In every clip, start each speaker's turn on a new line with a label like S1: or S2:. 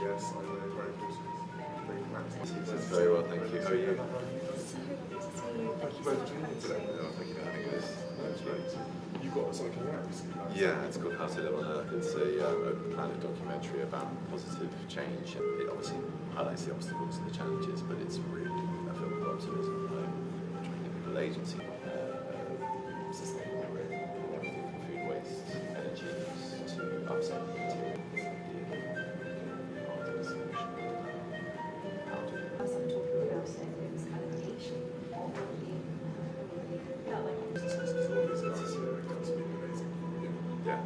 S1: Yes, I know, very good.
S2: Very well, thank you. How are you?
S1: Thank you both for being here today.
S2: No, thank you for having us.
S1: That's great. You've got something coming out recently.
S2: Yeah, it's called How to Live on Earth. It's a open planet documentary about positive change. It obviously highlights the obstacles and the challenges, but it's really a film of optimism. Trying to give people agency, sustainable living, everything from food waste, energy use to upcycling materials. Yeah.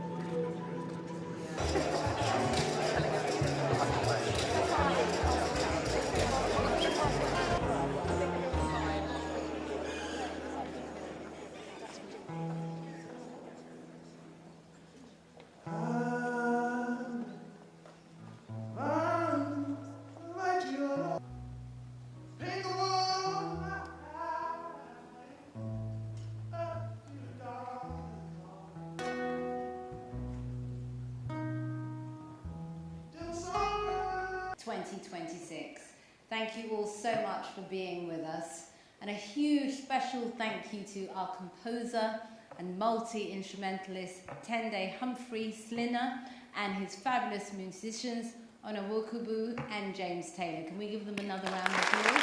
S3: 2026. Thank you all so much for being with us, and a huge special thank you to our composer and multi-instrumentalist Tende Humphrey Sliner and his fabulous musicians Onawokubu and James Taylor. Can we give them another round of applause?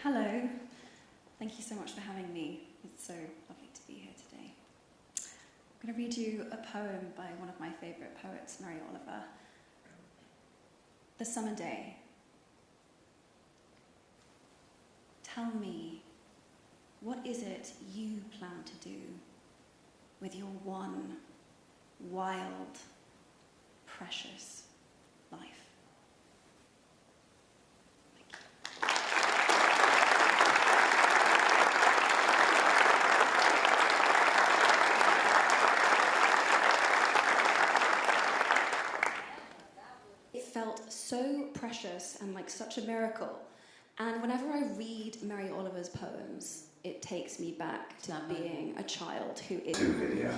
S4: Hello, thank you so much for having me. It's so lovely to be here today. I'm going to read you a poem by one of my favourite poets, Mary Oliver. The Summer Day. Tell me, what is it you plan to do with your one wild, precious life? Felt so precious and like such a miracle. And whenever I read Mary Oliver's poems, it takes me back to being a child who is...
S1: Video.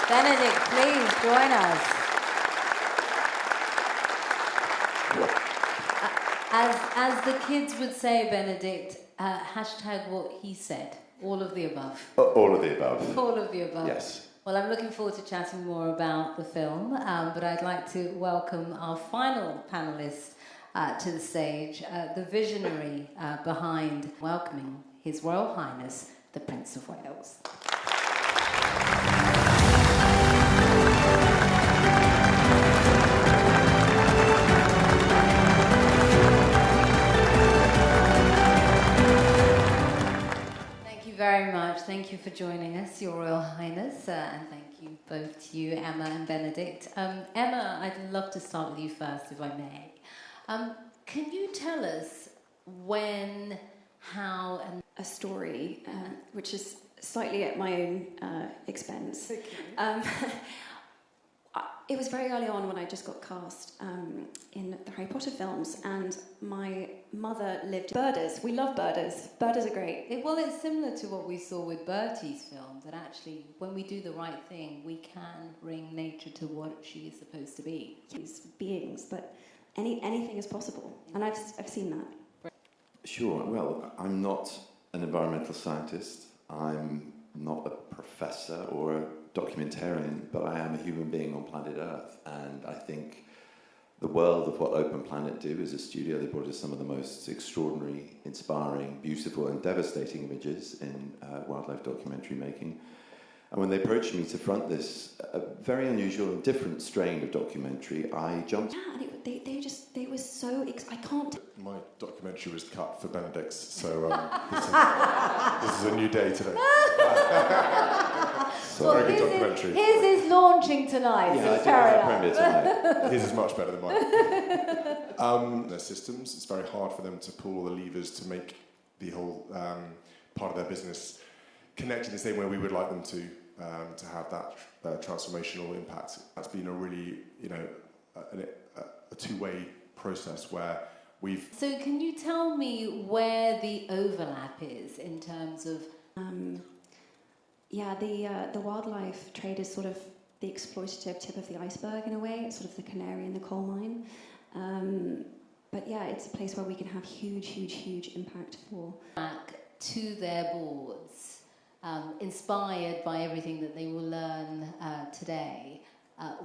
S3: Benedict, please join us. As the kids would say, Benedict, hashtag what he said. All of the above.
S2: All of the above.
S3: All of the above.
S2: Yes.
S3: Well, I'm looking forward to chatting more about the film, but I'd like to welcome our final panellist to the stage, the visionary behind welcoming His Royal Highness, the Prince of Wales. Very much. Thank you for joining us, Your Royal Highness, and thank you both to you, Emma and Benedict. Emma, I'd love to start with you first, if I may. Can you tell us when, how, and...
S4: A story, which is slightly at my own expense. Okay. It was very early on when I just got cast in the Harry Potter films, and my mother lived birders. We love birders. Birders are great.
S3: Well, it's similar to what we saw with Bertie's film, that actually, when we do the right thing, we can bring nature to what she is supposed to be.
S4: These beings, but anything is possible, and I've seen that.
S2: Sure. Well, I'm not an environmental scientist. I'm not a professor or a documentarian, but I am a human being on planet Earth, and I think the world of what Open Planet do is a studio. They brought us some of the most extraordinary, inspiring, beautiful and devastating images in wildlife documentary making. And when they approached me to front this very unusual and different strain of documentary, I jumped.
S4: Yeah, and they were so. I can't.
S1: My documentary was cut for Benedict's, so this is a new day today.
S3: So
S1: very good documentary.
S3: His is launching tonight,
S2: Yeah,
S3: so fair
S2: premiere tonight.
S1: His is much better than mine. Their systems, it's very hard for them to pull the levers to make the whole part of their business connect in the same way we would like them to have that transformational impact. That's been a really, a two-way process where we've...
S3: So can you tell me where the overlap is in terms of...
S4: the wildlife trade is sort of the exploitative tip of the iceberg in a way. It's sort of the canary in the coal mine. But yeah, it's a place where we can have huge impact for...
S3: Back to their boards, inspired by everything that they will learn today,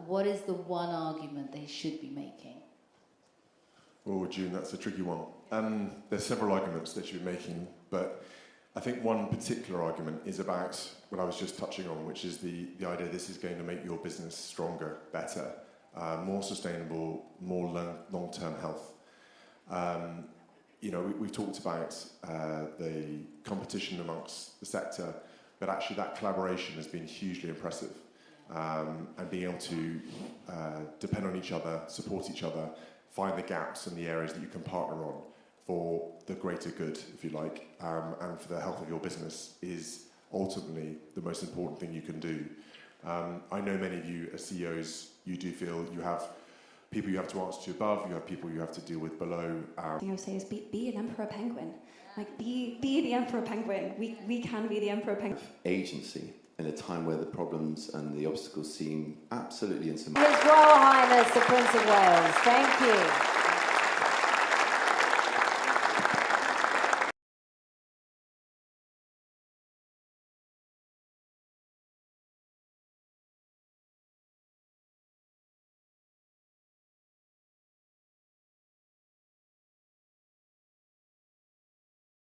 S3: what is the one argument they should be making?
S1: Oh, June, that's a tricky one. There's several arguments that you're making, but I think one particular argument is about what I was just touching on, which is the idea this is going to make your business stronger, better, more sustainable, more long-term health. We've talked about the competition amongst the sector, but actually that collaboration has been hugely impressive. And being able to depend on each other, support each other, find the gaps and the areas that you can partner on for the greater good, if you like, and for the health of your business is ultimately the most important thing you can do. I know many of you as CEOs, you do feel you have people you have to answer to above, you have people you have to deal with below.
S4: The thing I would say is be an emperor penguin. Like, be the emperor penguin. We can be the emperor penguin.
S2: Agency in a time where the problems and the obstacles seem absolutely insurmountable.
S3: His Royal Highness the Prince of Wales, thank you.